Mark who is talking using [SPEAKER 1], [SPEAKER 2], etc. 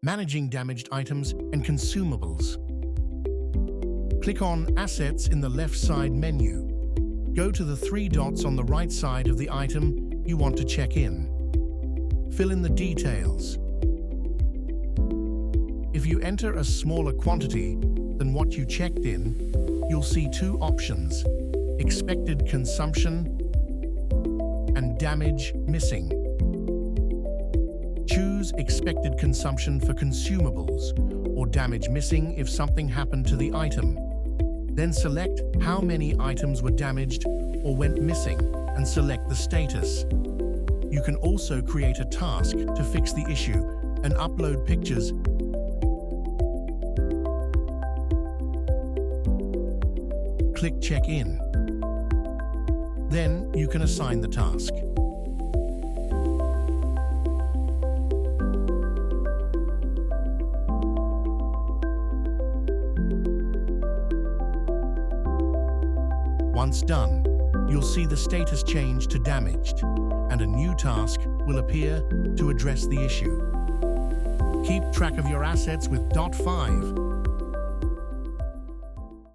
[SPEAKER 1] Managing damaged items and consumables. Click on Assets in the left side menu. Go to the three dots on the right side of the item you want to check in. Fill in the details. If you enter a smaller quantity than what you checked in, you'll see two options: expected consumption and damage missing. Choose expected consumption for consumables or damage missing if something happened to the item. Then select how many items were damaged or went missing and select the status. You can also create a task to fix the issue and upload pictures. Click Check In. Then you can assign the task. Once done, you'll see the status change to damaged, and a new task will appear to address the issue. Keep track of your assets with Dot5